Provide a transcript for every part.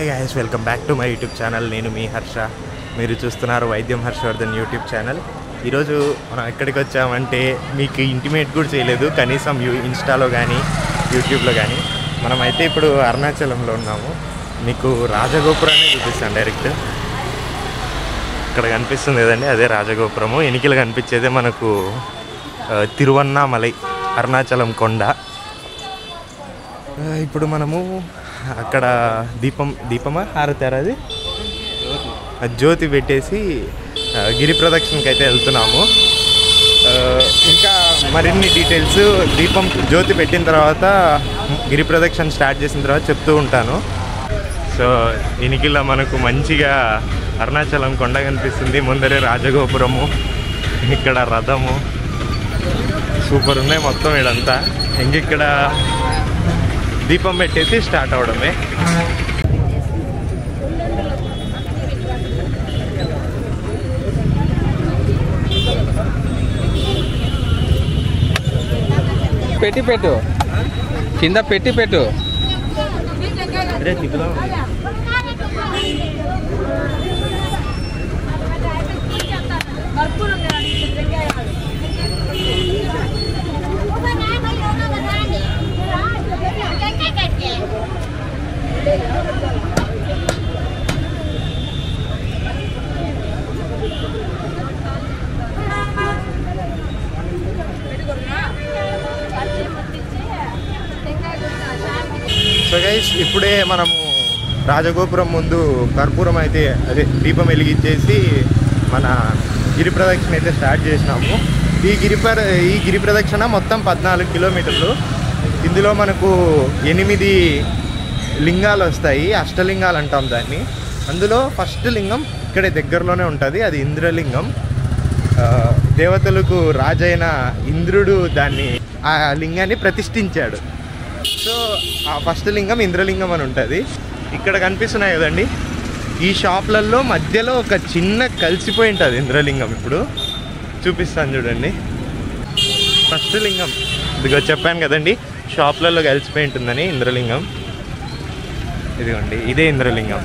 Guys welcome back to my YouTube channel. నేను మీ హర్ష, మీరు చూస్తున్నారు వైద్యం హర్షవర్ధన్ యూట్యూబ్ ఛానల్. ఈరోజు మనం ఎక్కడికి వచ్చామంటే మీకు ఇంటిమేట్ కూడా చేయలేదు, కనీసం ఇన్స్టాలో కానీ యూట్యూబ్లో కానీ. మనమైతే ఇప్పుడు అరుణాచలంలో ఉన్నాము. మీకు రాజగోపురాన్ని చూపిస్తాను డైరెక్ట్. ఇక్కడ కనిపిస్తుంది కదండి, అదే రాజగోపురము. ఎనికిలు కనిపించేదే మనకు తిరువన్నామలై, అరుణాచలం కొండ. ఇప్పుడు మనము అక్కడ దీపమా హారతారా అది జ్యోతి పెట్టేసి గిరి ప్రదక్షిణకి అయితే వెళ్తున్నాము. ఇంకా మరిన్ని డీటెయిల్స్ దీపం జ్యోతి పెట్టిన తర్వాత గిరి ప్రదక్షిణ స్టార్ట్ చేసిన తర్వాత చెప్తూ ఉంటాను. సో ఎనికిలా మనకు మంచిగా అరుణాచలం కొండ కనిపిస్తుంది, ముందరే రాజగోపురము, ఇక్కడ రథము, సూపర్ ఉన్నాయి మొత్తం ఇదంతా. ఇంకిక్కడ దీపం పెట్టేసి స్టార్ట్ అవడమే. పెట్టి పెట్టు, కింద పెట్టి పెట్టు. అదే దిగులో సో గైస్ ఇప్పుడే మనము రాజగోపురం ముందు కర్పూరం అయితే అదే దీపం వెలిగించేసి మన గిరి ప్రదక్షిణ అయితే స్టార్ట్ చేసినాము. ఈ గిరి ప్రదక్షిణ మొత్తం 14 కిలోమీటర్లు. ఇందులో మనకు 8 లింగాలు వస్తాయి, అష్టలింగాలు అంటాం దాన్ని. అందులో ఫస్ట్ లింగం ఇక్కడే దగ్గరలోనే ఉంటుంది, అది ఇంద్రలింగం. దేవతలకు రాజైన ఇంద్రుడు దాన్ని ఆ లింగాన్ని ప్రతిష్ఠించాడు. సో ఆ ఫస్ట్ లింగం ఇంద్రలింగం అని ఉంటుంది. ఇక్కడ కనిపిస్తున్నాయి కదండి, ఈ షాప్లలో మధ్యలో ఒక చిన్న కలిసిపోయి ఉంటుంది ఇంద్రలింగం. ఇప్పుడు చూపిస్తాను చూడండి. ఫస్ట్ లింగం ఇదిగో చెప్పాను కదండి, షాప్లలో కలిసిపోయి ఉంటుందని ఇంద్రలింగం. ఇదిగోండి, ఇదే ఇంద్రలింగం.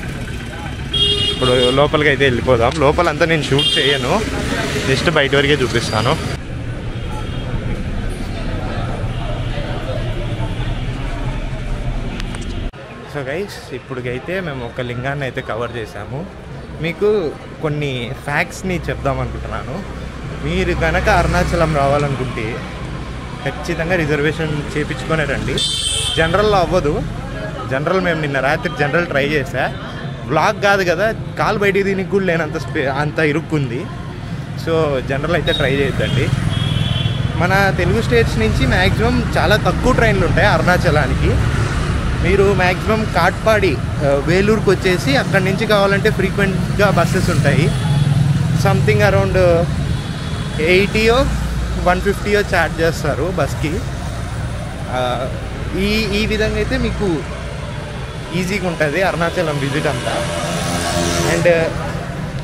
ఇప్పుడు లోపలికి అయితే వెళ్ళిపోదాం. లోపలంతా నేను షూట్ చేయను, జస్ట్ బయట వరకే చూపిస్తాను. సో గైస్ ఇప్పటికైతే మేము ఒక లింగాన్ని అయితే కవర్ చేసాము. మీకు కొన్ని ఫ్యాక్ట్స్ని చెప్దాం అనుకుంటున్నాను. మీరు కనుక అరుణాచలం రావాలనుకుంటే ఖచ్చితంగా రిజర్వేషన్ చేయించుకొని రండి. జనరల్లో అవ్వదు. జనరల్ మేము నిన్న రాత్రి జనరల్ ట్రై చేసా, బ్లాక్ కాదు కదా, కాలు బయటికి దీనికి కూడా లేనంత అంత ఇరుక్కుంది. సో జనరల్ అయితే ట్రై చేయొద్దండి. మన తెలుగు స్టేట్స్ నుంచి మ్యాక్సిమం చాలా తక్కువ ట్రైన్లు ఉంటాయి అరుణాచలానికి. మీరు మ్యాక్సిమం కాట్పాడి వేలూరుకి వచ్చేసి అక్కడి నుంచి కావాలంటే ఫ్రీక్వెంట్గా బస్సెస్ ఉంటాయి. సంథింగ్ అరౌండ్ 80 or 150 ఛార్జ్ చేస్తారు బస్కి. ఈ విధంగా అయితే మీకు ఈజీగా ఉంటుంది అరుణాచలం విజిట్ అంతా. అండ్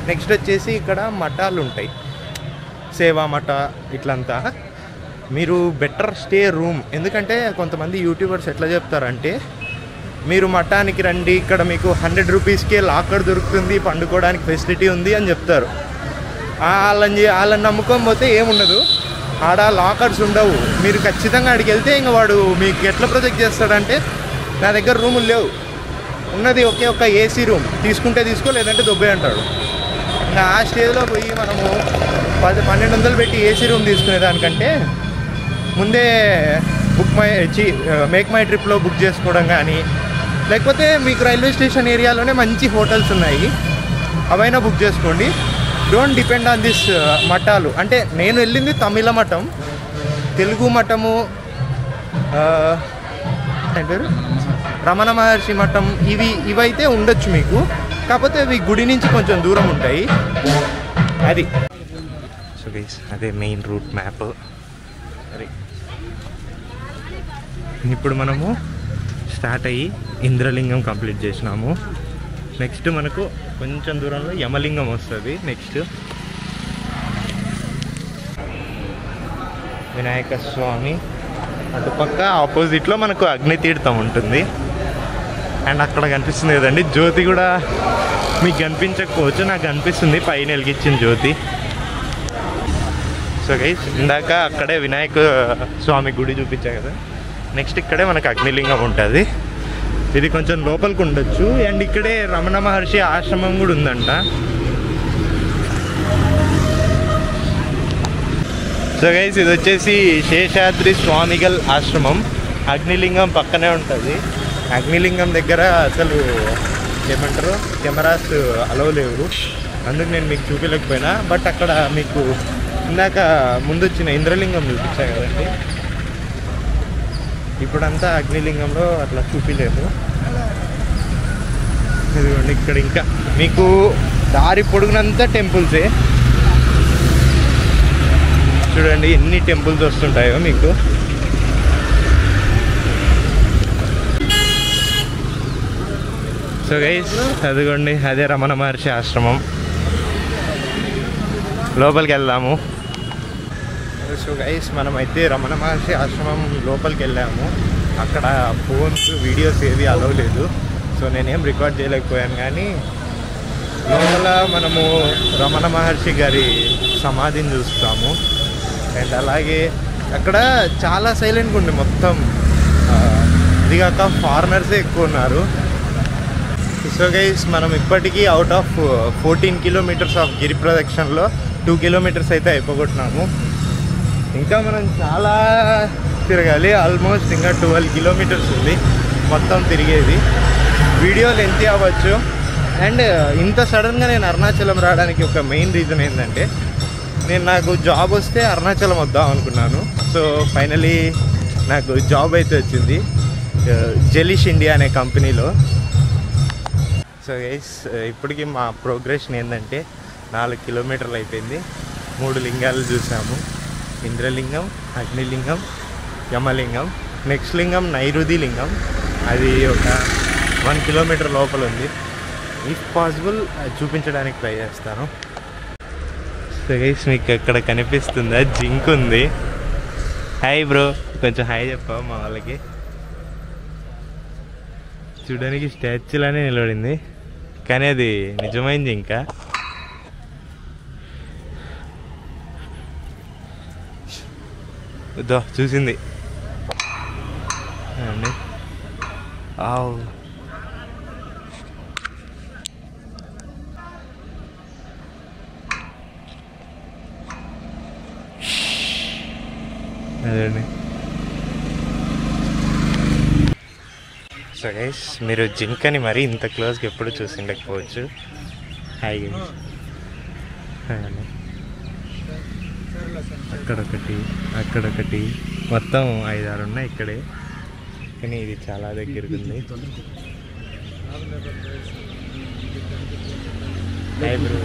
నెక్స్ట్ వచ్చేసి ఇక్కడ మఠాలు ఉంటాయి, సేవా మఠ ఇట్లంతా. మీరు బెటర్ స్టే రూమ్, ఎందుకంటే కొంతమంది యూట్యూబర్స్ ఎట్లా చెప్తారంటే మీరు మఠానికి రండి, ఇక్కడ మీకు 100 రూపీస్కే లాకర్ దొరుకుతుంది, పండుకోవడానికి ఫెసిలిటీ ఉంది అని చెప్తారు. వాళ్ళని నమ్ముకోకపోతే ఏముండదు, ఆడ లాకర్స్ ఉండవు. మీరు ఖచ్చితంగా అడిగి వెళ్తే ఇంకా వాడు మీకు ఎట్లా ప్రొజెక్ట్ చేస్తాడంటే, నా దగ్గర రూములు లేవు, ఉన్నది ఒకే ఒక ఏసీ రూమ్, తీసుకుంటే తీసుకో లేదంటే దొబ్బే అంటాడు. ఇంకా ఆ స్టేజ్లో పోయి మనము 1200 పెట్టి ఏసీ రూమ్ తీసుకునే దానికంటే ముందే మేక్ మై ట్రిప్లో బుక్ చేసుకోవడం కానీ, లేకపోతే మీకు రైల్వే స్టేషన్ ఏరియాలోనే మంచి హోటల్స్ ఉన్నాయి, అవైనా బుక్ చేసుకోండి. డోంట్ డిపెండ్ ఆన్ దిస్ మఠాలు. అంటే నేను వెళ్ళింది తమిళ మఠం, తెలుగు మఠము, పేరు రమణ మహర్షి మఠం, ఇవైతే ఉండొచ్చు మీకు, కాకపోతే ఇవి గుడి నుంచి కొంచెం దూరం ఉంటాయి. అది సో గైస్ అదే మెయిన్ రూట్ మ్యాప్. అది ఇప్పుడు మనము స్టార్ట్ అయ్యి ఇంద్రలింగం కంప్లీట్ చేసినాము. నెక్స్ట్ మనకు కొంచెం దూరంలో యమలింగం వస్తుంది. నెక్స్ట్ వినాయక స్వామి, అటుపక్క ఆపోజిట్లో మనకు అగ్నితీర్థం ఉంటుంది. అండ్ అక్కడ కనిపిస్తుంది కదండి జ్యోతి కూడా మీకు కనిపించకపోవచ్చు, నాకు కనిపిస్తుంది పైన వెలిగించిన జ్యోతి. సో గైస్ ఇందాక అక్కడే వినాయక స్వామి గుడి చూపించా కదా, నెక్స్ట్ ఇక్కడే మనకు అగ్నిలింగం ఉంటుంది. ఇది కొంచెం లోపలికి ఉండొచ్చు. అండ్ ఇక్కడే రమణ మహర్షి ఆశ్రమం కూడా ఉందంట. సో గైస్ ఇది వచ్చేసి శేషాద్రి స్వామిగల్ ఆశ్రమం. అగ్నిలింగం పక్కనే ఉంటుంది. అగ్నిలింగం దగ్గర అసలు ఏమంటారు కెమెరాస్ అలవ్ లేవు, అందుకు నేను మీకు చూపించలేకపోయినా. బట్ అక్కడ మీకు ఇందాక ముందు వచ్చిన ఇంద్రలింగం చూపించా కదండి, ఇప్పుడంతా అగ్నిలింగంలో అట్లా చూపించలేము. ఇదిగోండి ఇక్కడ ఇంకా మీకు దారి పొడుగునంతా టెంపుల్సే. చూడండి ఎన్ని టెంపుల్స్ వస్తుంటాయో మీకు. సో గైస్ అదిగోండి అదే రమణ మహర్షి ఆశ్రమం. లోపలికి వెళ్దాము. సో గైస్ మనమైతే రమణ మహర్షి ఆశ్రమం లోపలికి వెళ్ళాము. అక్కడ ఫోన్స్ వీడియోస్ ఏవి అలవ్ లేదు, సో నేనేం రికార్డ్ చేయలేకపోయాను. కానీ లోపల మనము రమణ మహర్షి గారి సమాధిని చూస్తాము. అండ్ అలాగే అక్కడ చాలా సైలెంట్గా ఉంది మొత్తం. ఇది కాక ఫారినర్సే ఎక్కువ ఉన్నారు. సో గైస్ మనం ఇప్పటికీ అవుట్ ఆఫ్ 14 కిలోమీటర్స్ ఆఫ్ గిరి ప్రదక్షిణలో 2 కిలోమీటర్స్ అయితే అయిపోగొట్టినాము. ఇంకా మనం చాలా తిరగాలి. ఆల్మోస్ట్ ఇంకా 12 కిలోమీటర్స్ ఉంది మొత్తం తిరిగేది. వీడియో లెంత్ అవ్వచ్చు. అండ్ ఇంత సడన్గా నేను అరుణాచలం రావడానికి ఒక మెయిన్ రీజన్ ఏంటంటే, నాకు జాబ్ వస్తే అరుణాచలం వద్దాం అనుకున్నాను. సో ఫైనలీ నాకు జాబ్ అయితే వచ్చింది జెలిష్ ఇండియా అనే కంపెనీలో. సో గైస్ ఇప్పటికీ మా ప్రోగ్రెషన్ ఏంటంటే 4 కిలోమీటర్లు అయిపోయింది. 3 లింగాలు చూసాము. ఇంద్రలింగం, అగ్నిలింగం, యమలింగం. నెక్స్ట్ లింగం నైరుతి లింగం, అది ఒక 1 కిలోమీటర్ లోపల ఉంది. ఇఫ్ పాసిబుల్ చూపించడానికి ట్రై చేస్తాను. సో గైస్ మీకు ఎక్కడ కనిపిస్తుందా జింక్ ఉంది. హాయ్ బ్రో, కొంచెం హాయ్ చెప్పావు మా వాళ్ళకి. చూడడానికి స్టాచ్యూలానే నిలబడింది, కానీ అది నిజమైంది. ఇంకా దో చూసింది అండి. అదండి. సో గైస్ మీరు జింకని మరీ ఇంత క్లోజ్గా ఎప్పుడు చూసిండకపోవచ్చు. Hi guys. అక్కడొకటి మొత్తం 5-6 ఉన్నాయి ఇక్కడే, కానీ ఇది చాలా దగ్గరకుంది. Hi bro.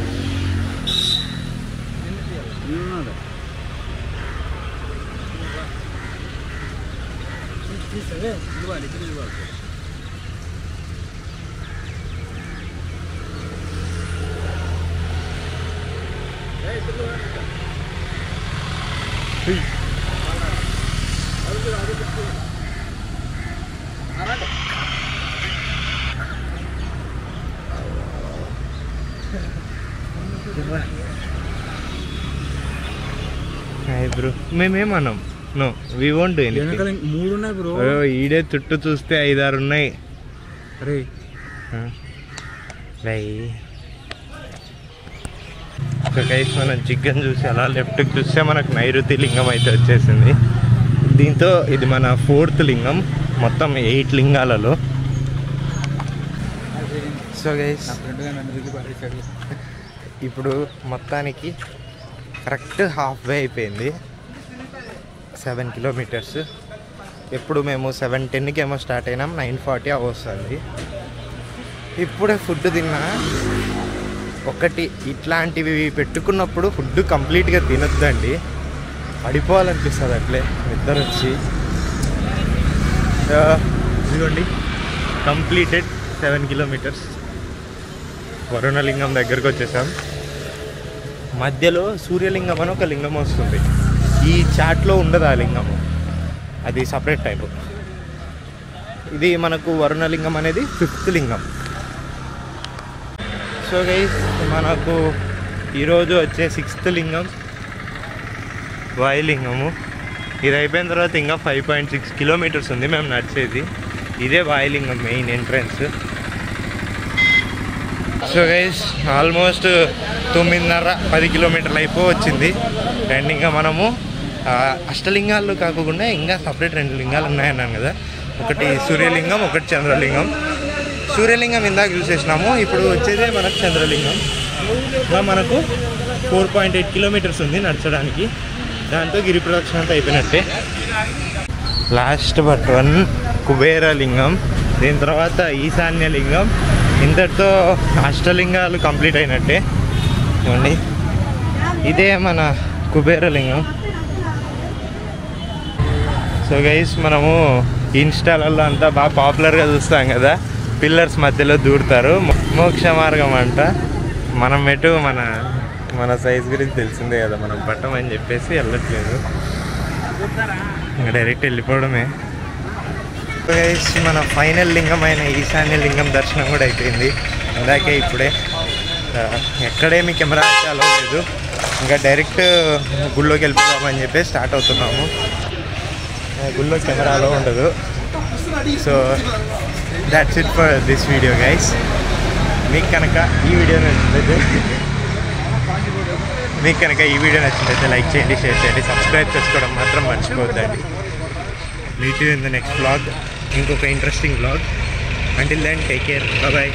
Hi bro. మేమేమన్నాం? No we won't do anything. 3 ఉన్నాయి బ్రో. ఈడే చుట్టూ చూస్తే 5-6 ఉన్నాయి. అరే ఒక గైస్ మనం చికెన్ చూసి అలా లెఫ్ట్కి చూస్తే మనకు నైరుతి లింగం అయితే వచ్చేసింది. దీంతో ఇది మన 4th లింగం మొత్తం 8 లింగాలలో. సో గైస్ ఇప్పుడు మొత్తానికి కరెక్ట్ హాఫ్ వే అయిపోయింది. 7 కిలోమీటర్స్. ఎప్పుడు మేము 7:10కి ఏమో స్టార్ట్ అయినాం, 9:40 వస్తుంది. ఇప్పుడే ఫుడ్ తిన్నా. ఒకటి ఇట్లాంటివి పెట్టుకున్నప్పుడు ఫుడ్ కంప్లీట్గా తినొద్దండి, పడిపోవాలనిపిస్తుంది అట్లే నిద్ర వచ్చి. ఇదిగోండి కంప్లీటెడ్ 7 కిలోమీటర్స్. వరుణలింగం దగ్గరకు వచ్చేసాం. మధ్యలో సూర్యలింగం అని ఒక లింగం వస్తుంది. ఈ చాట్లో ఉండదు ఆ లింగము, అది సపరేట్ టైపు. ఇది మనకు వరుణలింగం అనేది 5th లింగం. సో గైస్ మనకు ఈరోజు వచ్చే 6th లింగం వాయులింగము. ఇది అయిపోయిన తర్వాత ఇంకా 5.6 కిలోమీటర్స్ ఉంది మేము నడిచేది. ఇదే Vayulingam main entrance. So guys almost 9.5-10 కిలోమీటర్లు వచ్చింది. అండ్ ఇంకా మనము అష్టలింగాలు కాకుండా ఇంకా సపరేట్ 2 లింగాలు ఉన్నాయన్నాను కదా. ఒకటి సూర్యలింగం, ఒకటి చంద్రలింగం. సూర్యలింగం ఇందాక చూసేసినాము. ఇప్పుడు వచ్చేదే మనకు చంద్రలింగం. ఇంకా మనకు 4.8 కిలోమీటర్స్ ఉంది నడచడానికి. దాంతో గిరి ప్రదక్షిణ అంతా అయిపోయినట్టే. లాస్ట్ బట్ వన్ కుబేరలింగం, దీని తర్వాత ఈశాన్యలింగం. ఇంతటితో అష్టలింగాలు కంప్లీట్ అయినట్టే. చూడండి ఇదే మన కుబేరలింగం. సో గైస్ మనము ఇన్స్టాలలో అంతా బాగా పాపులర్గా చూస్తాం కదా, పిల్లర్స్ మధ్యలో దూరుతారు. మోక్ష మార్గం అంట. మనం ఎటు మన సైజ్ గురించి తెలిసిందే కదా, మనం పట్టమని చెప్పేసి వెళ్ళట్లేదు, ఇంకా డైరెక్ట్ వెళ్ళిపోవడమే. గైస్ మన ఫైనల్ లింగం అయిన ఈశాన్య లింగం దర్శనం కూడా అయిపోయింది ఇందాకే. ఇప్పుడే ఎక్కడేమి కెమెరా అయితే అలో లేదు, ఇంకా డైరెక్ట్ గుళ్ళోకి వెళ్ళిపోదామని చెప్పి స్టార్ట్ అవుతున్నాము. గుళ్ళో కెమెరా అలో ఉండదు. So that's it for this video guys. మీకు కనుక ఈ వీడియో నచ్చినట్లయితే లైక్ చేయండి, షేర్ చేయండి, సబ్స్క్రైబ్ చేసుకోవడం మాత్రం మర్చిపోద్దండి. Meet you in the next vlog, ఇంకొక interesting vlog. Until then take care, bye.